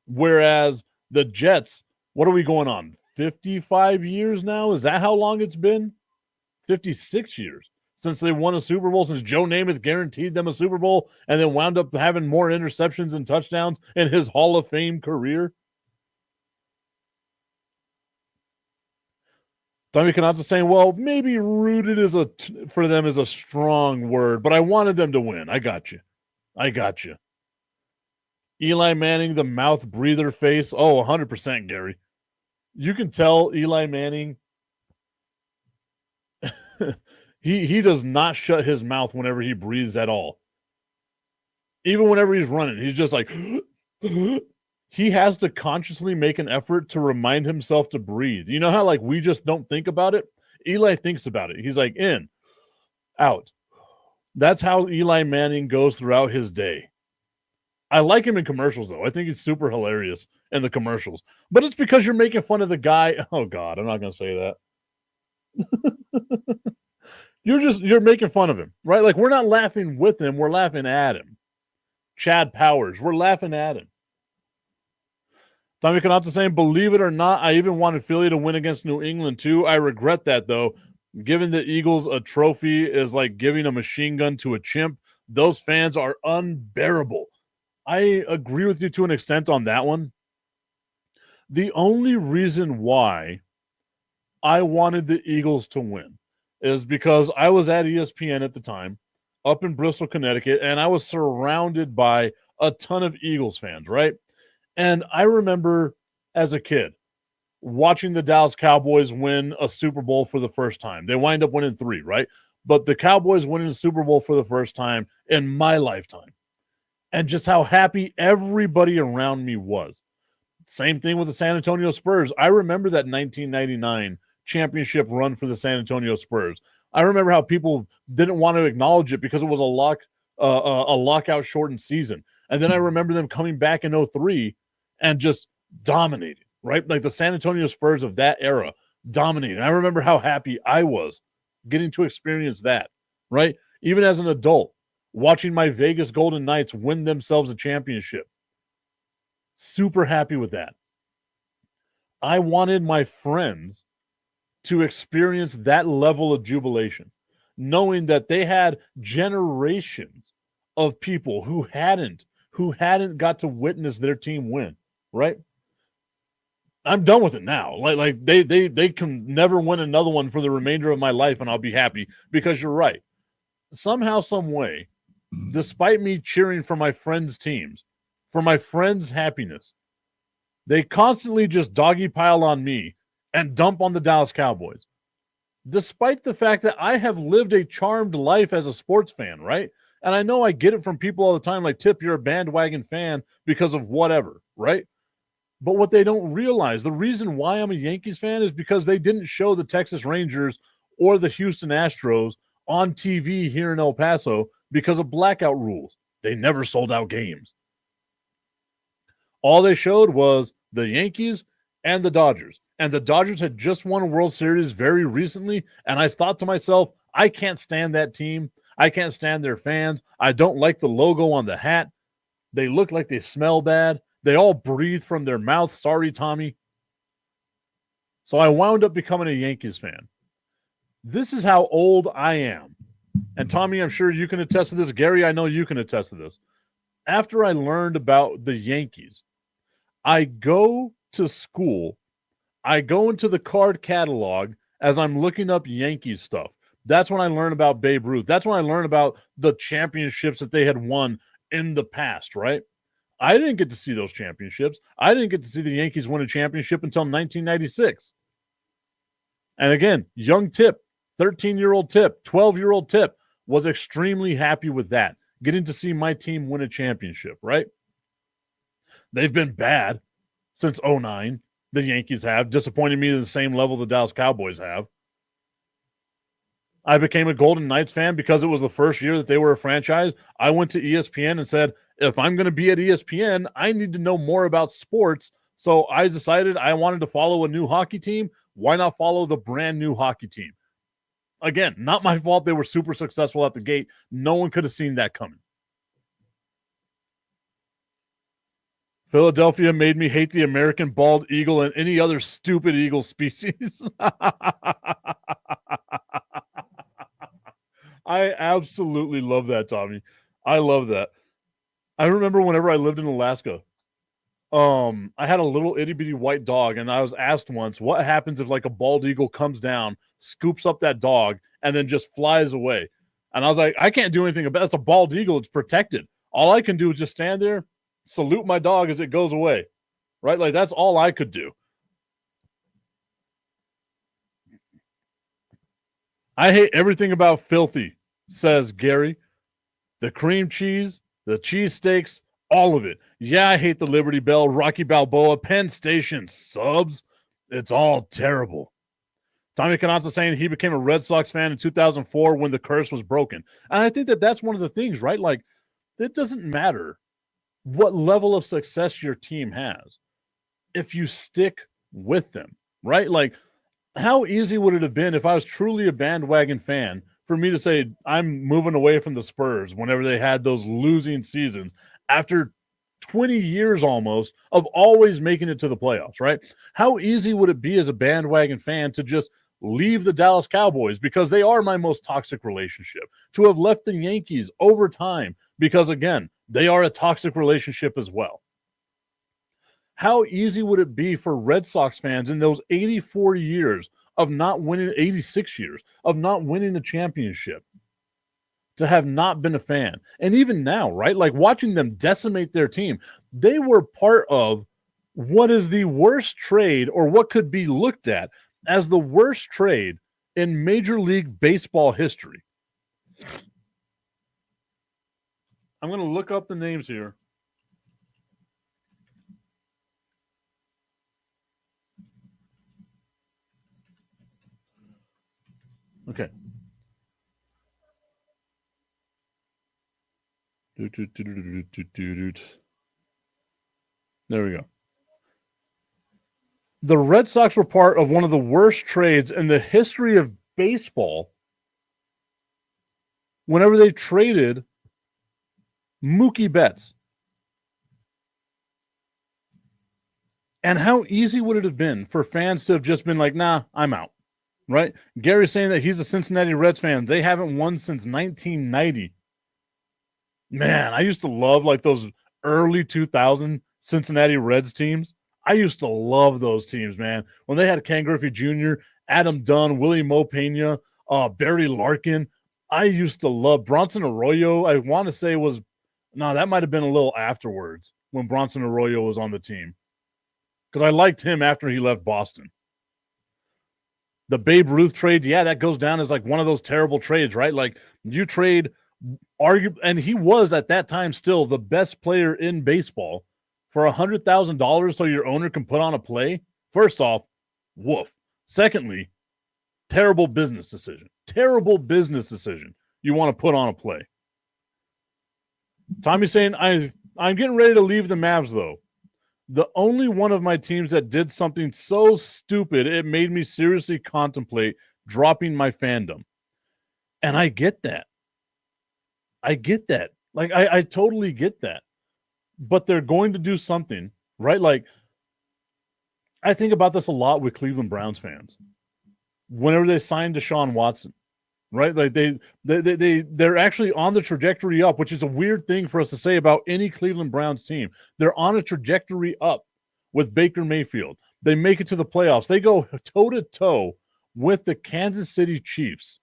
Whereas the Jets, what are we going on? 55 years now? Is that how long it's been? 56 years since they won a Super Bowl, since Joe Namath guaranteed them a Super Bowl and then wound up having more interceptions and touchdowns in his Hall of Fame career. Tommy Canazza saying, well, maybe rooted for them is a strong word, but I wanted them to win. I got you. Eli Manning, the mouth breather face. Oh, 100%, Gary. You can tell Eli Manning, he does not shut his mouth whenever he breathes at all. Even whenever he's running, he's just like, he has to consciously make an effort to remind himself to breathe. You know how like we just don't think about it? Eli thinks about it. He's like, in, out. That's how Eli Manning goes throughout his day. I like him in commercials, though. I think he's super hilarious in the commercials. But it's because you're making fun of the guy. Oh, God, I'm not going to say that. You're making fun of him, right? Like, we're not laughing with him. We're laughing at him. Chad Powers, we're laughing at him. Tommy Canata saying, believe it or not, I even wanted Philly to win against New England, too. I regret that, though. Giving the Eagles a trophy is like giving a machine gun to a chimp. Those fans are unbearable. I agree with you to an extent on that one. The only reason why I wanted the Eagles to win is because I was at ESPN at the time, up in Bristol, Connecticut, and I was surrounded by a ton of Eagles fans, right? And I remember as a kid watching the Dallas Cowboys win a Super Bowl for the first time. They wind up winning 3, right? But the Cowboys winning the Super Bowl for the first time in my lifetime. And just how happy everybody around me was. Same thing with the San Antonio Spurs. I remember that 1999 championship run for the San Antonio Spurs. I remember how people didn't want to acknowledge it because it was a lockout shortened season. And then I remember them coming back in 2003 and just dominating, right? Like the San Antonio Spurs of that era dominating. I remember how happy I was getting to experience that, right? Even as an adult, watching my Vegas Golden Knights win themselves a championship. Super happy with that. I wanted my friends to experience that level of jubilation, knowing that they had generations of people who hadn't got to witness their team win, right? I'm done with it now. Like they can never win another one for the remainder of my life, and I'll be happy because you're right. Somehow, some way, despite me cheering for my friends' teams, for my friends' happiness, they constantly just doggy pile on me and dump on the Dallas Cowboys. Despite the fact that I have lived a charmed life as a sports fan, right? And I know I get it from people all the time, like, Tip, you're a bandwagon fan because of whatever, right? But what they don't realize, the reason why I'm a Yankees fan is because they didn't show the Texas Rangers or the Houston Astros on TV here in El Paso because of blackout rules. They never sold out games. All they showed was the Yankees and the Dodgers. And the Dodgers had just won a World Series very recently. And I thought to myself, I can't stand that team. I can't stand their fans. I don't like the logo on the hat. They look like they smell bad. They all breathe from their mouth. Sorry, Tommy. So I wound up becoming a Yankees fan. This is how old I am. And Tommy, I'm sure you can attest to this. Gary, I know you can attest to this. After I learned about the Yankees, I go to school. I go into the card catalog as I'm looking up Yankees stuff. That's when I learn about Babe Ruth. That's when I learn about the championships that they had won in the past, right? I didn't get to see those championships. I didn't get to see the Yankees win a championship until 1996. And again, young Tip, 13-year-old Tip, 12-year-old Tip was extremely happy with that, getting to see my team win a championship, right? They've been bad since 2009. The Yankees have disappointed me to the same level the Dallas Cowboys have. I became a Golden Knights fan because it was the first year that they were a franchise. I went to ESPN and said, if I'm going to be at ESPN, I need to know more about sports. So I decided I wanted to follow a new hockey team. Why not follow the brand new hockey team? Again, not my fault they were super successful at the gate. No one could have seen that coming. Philadelphia made me hate the American bald eagle and any other stupid eagle species. I absolutely love that, Tommy. I love that. I remember whenever I lived in Alaska, I had a little itty bitty white dog, and I was asked once, what happens if like a bald eagle comes down, scoops up that dog, and then just flies away? And I was like, I can't do anything about it. It's a bald eagle. It's protected. All I can do is just stand there salute my dog as it goes away, right? Like, that's all I could do. I hate everything about filthy, says Gary. The cream cheese, the cheesesteaks, all of it. Yeah, I hate the Liberty Bell, Rocky Balboa, Penn Station, subs. It's all terrible. Tommy Canazza saying he became a Red Sox fan in 2004 when the curse was broken. And I think that that's one of the things, right? Like, it doesn't matter what level of success your team has if you stick with them, right? Like, how easy would it have been if I was truly a bandwagon fan for me to say I'm moving away from the Spurs whenever they had those losing seasons after 20 years almost of always making it to the playoffs, right? How easy would it be as a bandwagon fan to just leave the Dallas Cowboys because they are my most toxic relationship, to have left the Yankees over time because, again, they are a toxic relationship as well? How easy would it be for Red Sox fans in those 84 years of not winning, 86 years of not winning a championship, to have not been a fan? And even now, right? Like, watching them decimate their team, they were part of what is the worst trade, or what could be looked at as the worst trade in Major League Baseball history. I'm going to look up the names here. Okay. There we go. The Red Sox were part of one of the worst trades in the history of baseball whenever they traded Mookie Betts. And how easy would it have been for fans to have just been like, nah, I'm out, right? Gary's saying that he's a Cincinnati Reds fan. They haven't won since 1990. Man, I used to love like those early 2000 Cincinnati Reds teams. I used to love those teams, man. When they had Ken Griffey Jr., Adam Dunn, Willie Mo Pena, Barry Larkin. I used to love Bronson Arroyo. I want to say that might have been a little afterwards when Bronson Arroyo was on the team, because I liked him after he left Boston. The Babe Ruth trade, yeah, that goes down as like one of those terrible trades, right? Like, you trade and he was at that time still the best player in baseball for $100,000 so your owner can put on a play. First off, woof. Secondly, terrible business decision. Terrible business decision. You want to put on a play. Tommy's saying, I'm getting ready to leave the Mavs, though. The only one of my teams that did something so stupid it made me seriously contemplate dropping my fandom. And I get that. Like, I totally get that. But they're going to do something, right? Like, I think about this a lot with Cleveland Browns fans. Whenever they signed Deshaun Watson, right? Like, they're actually on the trajectory up, which is a weird thing for us to say about any Cleveland Browns team. They're on a trajectory up with Baker Mayfield. They make it to the playoffs. They go toe-to-toe with the Kansas City Chiefs.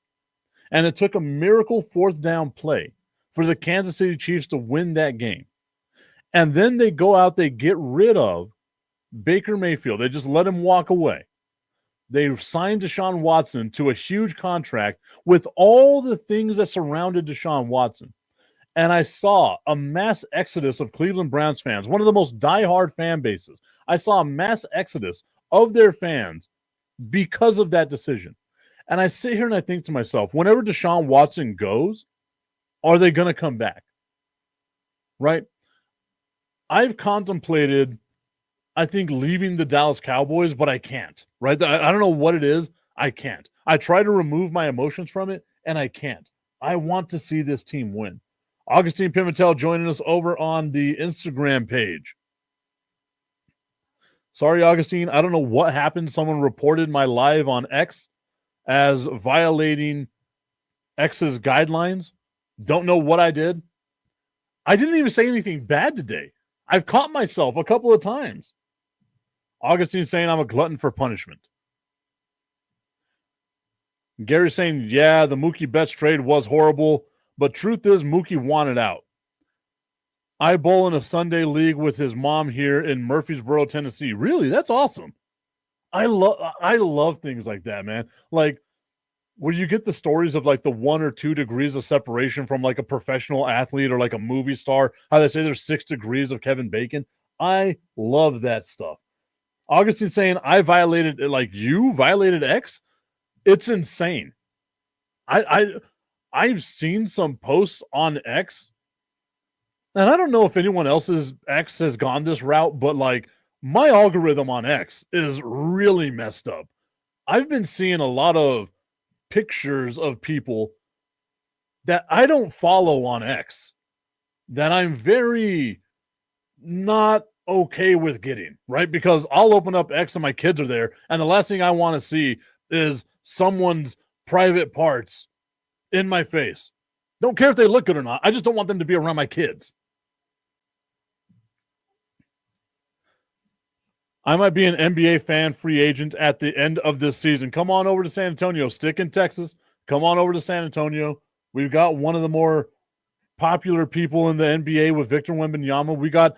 And it took a miracle fourth down play for the Kansas City Chiefs to win that game. And then they go out, they get rid of Baker Mayfield. They just let him walk away. They signed Deshaun Watson to a huge contract with all the things that surrounded Deshaun Watson. And I saw a mass exodus of Cleveland Browns fans, one of the most diehard fan bases. I saw a mass exodus of their fans because of that decision. And I sit here and I think to myself, whenever Deshaun Watson goes, are they going to come back? Right? I've contemplated, I think, leaving the Dallas Cowboys, but I can't. Right? I don't know what it is. I can't. I try to remove my emotions from it, and I can't. I want to see this team win. Augustine Pimentel joining us over on the Instagram page. Sorry, Augustine. I don't know what happened. Someone reported my live on X as violating X's guidelines. Don't know what I did. I didn't even say anything bad today. I've caught myself a couple of times. Augustine saying I'm a glutton for punishment. Gary saying, yeah, the Mookie Betts trade was horrible, but truth is Mookie wanted out. I bowl in a Sunday league with his mom here in Murfreesboro, Tennessee. Really? That's awesome. I love things like that, man. Like when you get the stories of like the 1 or 2 degrees of separation from like a professional athlete or like a movie star, how they say there's 6 degrees of Kevin Bacon. I love that stuff. Augustine saying I violated, like you violated X. It's insane. I've seen some posts on X, and I don't know if anyone else's X has gone this route, but like my algorithm on X is really messed up. I've been seeing a lot of pictures of people that I don't follow on X that I'm very not okay with getting, right? Because I'll open up X and my kids are there, and the last thing I want to see is someone's private parts in my face. Don't care if they look good or not. I just don't want them to be around my kids. I might be an NBA fan free agent at the end of this season. Come on over to San Antonio. Stick in Texas. Come on over to San Antonio. We've got one of the more popular people in the NBA with Victor Wembanyama.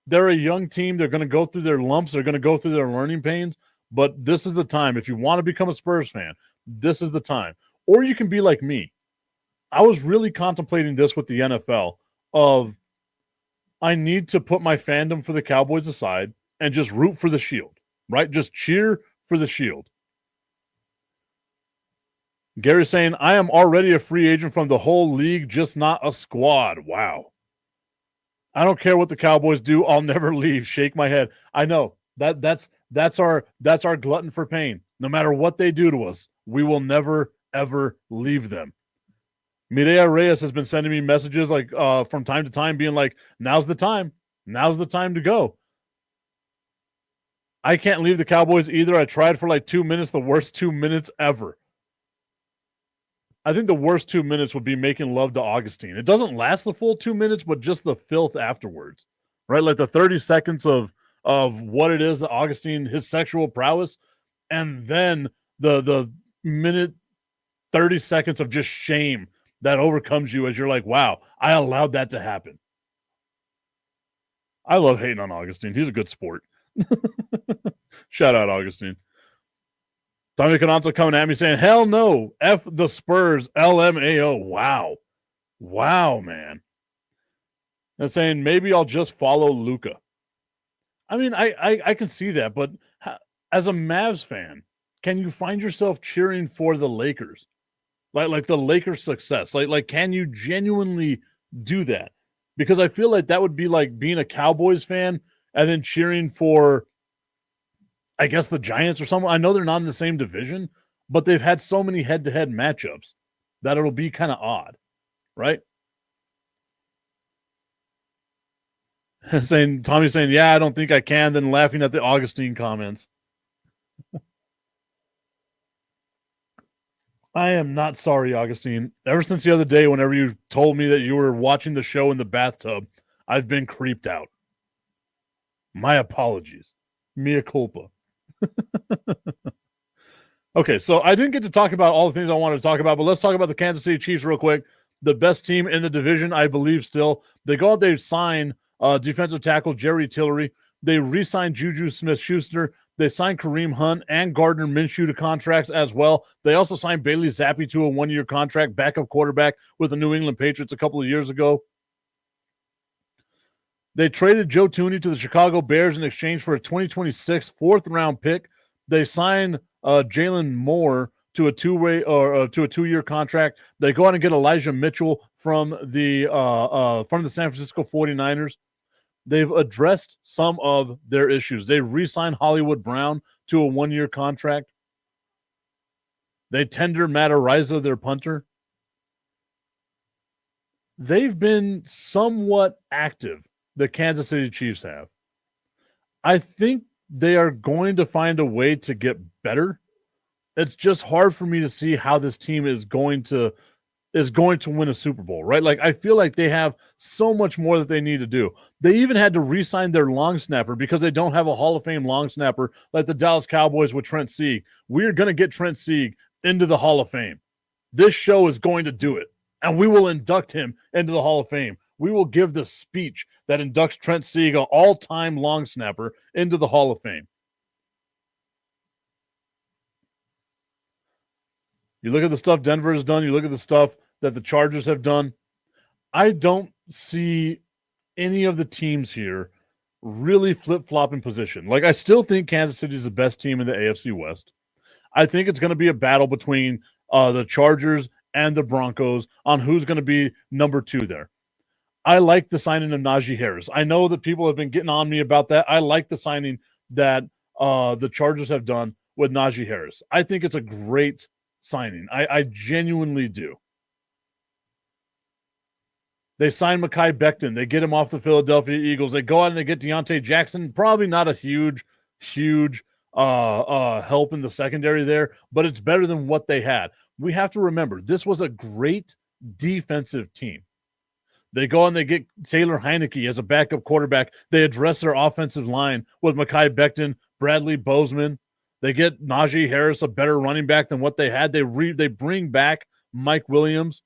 They're a young team. They're going to go through their lumps. They're going to go through their learning pains. But this is the time. If you want to become a Spurs fan, this is the time. Or you can be like me. I was really contemplating this with the NFL of I need to put my fandom for the Cowboys aside and just root for the Shield, right? Just cheer for the Shield. Gary's saying, I am already a free agent from the whole league, just not a squad. Wow. I don't care what the Cowboys do. I'll never leave. Shake my head. I know that's our glutton for pain. No matter what they do to us, we will never, ever leave them. Mireya Reyes has been sending me messages like from time to time being like, now's the time. Now's the time to go. I can't leave the Cowboys either. I tried for like 2 minutes, the worst 2 minutes ever. I think the worst 2 minutes would be making love to Augustine. It doesn't last the full 2 minutes, but just the filth afterwards, right? Like the 30 seconds of what it is that Augustine, his sexual prowess, and then the minute 30 seconds of just shame that overcomes you as you're like, wow, I allowed that to happen. I love hating on Augustine. He's a good sport. Shout out Augustine. Tommy Cananzo coming at me saying, hell no, F the Spurs, LMAO. Wow, man. And saying, maybe I'll just follow Luka. I mean, I can see that, but as a Mavs fan, can you find yourself cheering for the Lakers? Like the Lakers' success? Like, can you genuinely do that? Because I feel like that would be like being a Cowboys fan and then cheering for, I guess, the Giants or someone. I know they're not in the same division, but they've had so many head-to-head matchups that it'll be kind of odd, right? Tommy's saying, yeah, I don't think I can, then laughing at the Augustine comments. I am not sorry, Augustine. Ever since the other day, whenever you told me that you were watching the show in the bathtub, I've been creeped out. My apologies. Mea culpa. Okay, so I didn't get to talk about all the things I wanted to talk about, but let's talk about the Kansas City Chiefs real quick. The best team in the division, I believe still. They go out, they sign defensive tackle Jerry Tillery. They re-signed Juju Smith-Schuster. They signed Kareem Hunt and Gardner Minshew to contracts as well. They also signed Bailey Zappi to a one-year contract, backup quarterback with the New England Patriots a couple of years ago. They traded Joe Thuney to the Chicago Bears in exchange for a 2026 fourth-round pick. They signed Jalen Moore to a two-year contract. They go out and get Elijah Mitchell from the San Francisco 49ers. They've addressed some of their issues. They re-signed Hollywood Brown to a one-year contract. They tender Matt Araiza, their punter. They've been somewhat active, the Kansas City Chiefs have. I think they are going to find a way to get better. It's just hard for me to see how this team is going to win a Super Bowl, right? Like, I feel like they have so much more that they need to do. They even had to re-sign their long snapper because they don't have a Hall of Fame long snapper like the Dallas Cowboys with Trent Sieg. We're going to get Trent Sieg into the Hall of Fame. This show is going to do it, and we will induct him into the Hall of Fame. We will give the speech that inducts Trent Sieg, all-time long snapper, into the Hall of Fame. You look at the stuff Denver has done, you look at the stuff that the Chargers have done. I don't see any of the teams here really flip-flop in position. Like, I still think Kansas City is the best team in the AFC West. I think it's going to be a battle between the Chargers and the Broncos on who's going to be number 2 there. I like the signing of Najee Harris. I know that people have been getting on me about that. I like the signing that the Chargers have done with Najee Harris. I think it's a great signing. I genuinely do. They signed Mekhi Becton. They get him off the Philadelphia Eagles. They go out and they get Deontay Jackson. Probably not a huge help in the secondary there, but it's better than what they had. We have to remember, this was a great defensive team. They go and they get Taylor Heineke as a backup quarterback. They address their offensive line with Mekhi Becton, Bradley Bozeman. They get Najee Harris, a better running back than what they had. They bring back Mike Williams,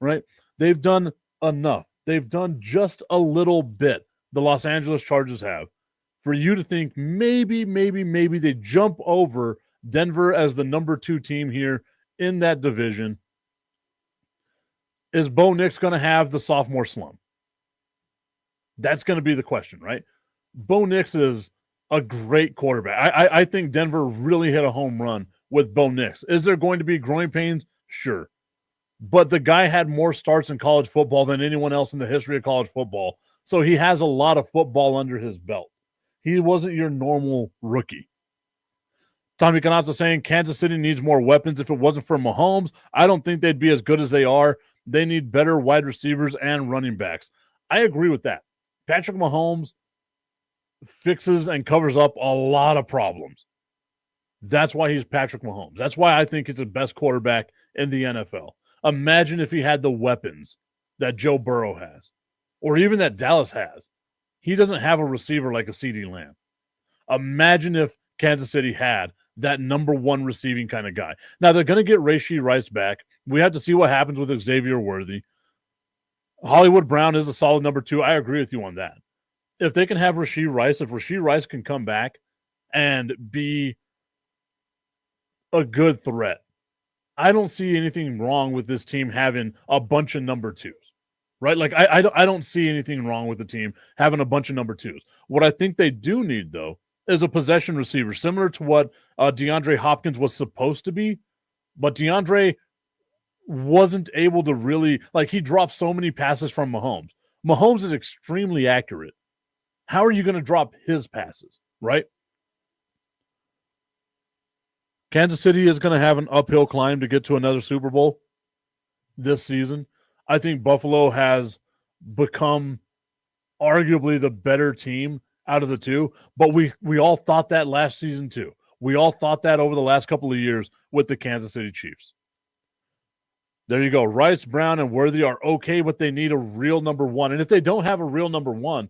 right? They've done enough. They've done just a little bit, the Los Angeles Chargers have, for you to think maybe they jump over Denver as the number 2 team here in that division. Is Bo Nix going to have the sophomore slump? That's going to be the question, right? Bo Nix is a great quarterback. I think Denver really hit a home run with Bo Nix. Is there going to be growing pains? Sure. But the guy had more starts in college football than anyone else in the history of college football. So he has a lot of football under his belt. He wasn't your normal rookie. Tommy Canazza saying Kansas City needs more weapons. If it wasn't for Mahomes, I don't think they'd be as good as they are. They need better wide receivers and running backs. I agree with that. Patrick Mahomes fixes and covers up a lot of problems. That's why he's Patrick Mahomes. That's why I think he's the best quarterback in the NFL. Imagine if he had the weapons that Joe Burrow has, or even that Dallas has. He doesn't have a receiver like a CeeDee Lamb. Imagine if Kansas City had that number 1 receiving kind of guy. Now, they're going to get Rashee Rice back. We have to see what happens with Xavier Worthy. Hollywood Brown is a solid number 2. I agree with you on that. If they can have Rashee Rice, if Rashee Rice can come back and be a good threat, I don't see anything wrong with this team having a bunch of number 2s, right? Like, I don't see anything wrong with the team having a bunch of number 2s. What I think they do need, though, is a possession receiver, similar to what DeAndre Hopkins was supposed to be, but DeAndre wasn't able to really, like, he dropped so many passes from Mahomes. Mahomes is extremely accurate. How are you going to drop his passes, right? Kansas City is going to have an uphill climb to get to another Super Bowl this season. I think Buffalo has become arguably the better team out of the 2, but we all thought that last season too. We all thought that over the last couple of years with the Kansas City Chiefs. There you go. Rice, Brown, and Worthy are okay, but they need a real number 1. And if they don't have a real number 1,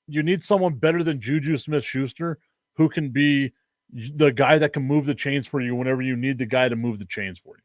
you need someone better than Juju Smith-Schuster who can be the guy that can move the chains for you whenever you need the guy to move the chains for you.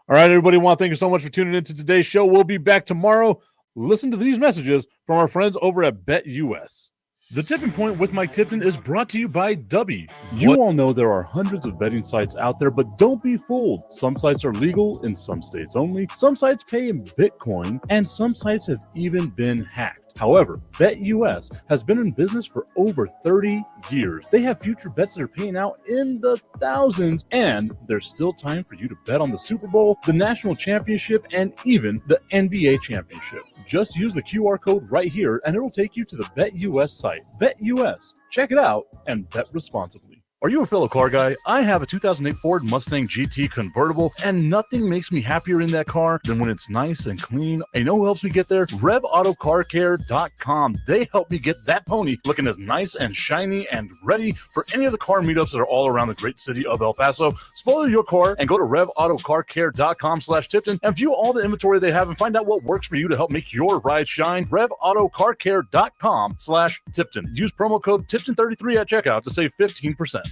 All right, everybody, want to thank you so much for tuning into today's show. We'll be back tomorrow. Listen to these messages from our friends over at BetUS. The Tipping Point with Mike Tipton is brought to you by W. You all know there are hundreds of betting sites out there, but don't be fooled. Some sites are legal in some states only. Some sites pay in Bitcoin, and some sites have even been hacked. However, BetUS has been in business for over 30 years. They have future bets that are paying out in the thousands, and there's still time for you to bet on the Super Bowl, the National Championship, and even the NBA Championship. Just use the QR code right here, and it will take you to the BetUS site. BetUS. Check it out and bet responsibly. Are you a fellow car guy? I have a 2008 Ford Mustang GT convertible, and nothing makes me happier in that car than when it's nice and clean. And you know who helps me get there? RevAutoCarCare.com. They help me get that pony looking as nice and shiny and ready for any of the car meetups that are all around the great city of El Paso. Spoil your car and go to RevAutoCarCare.com/Tipton and view all the inventory they have and find out what works for you to help make your ride shine. RevAutoCarCare.com/Tipton. Use promo code Tipton33 at checkout to save 15%.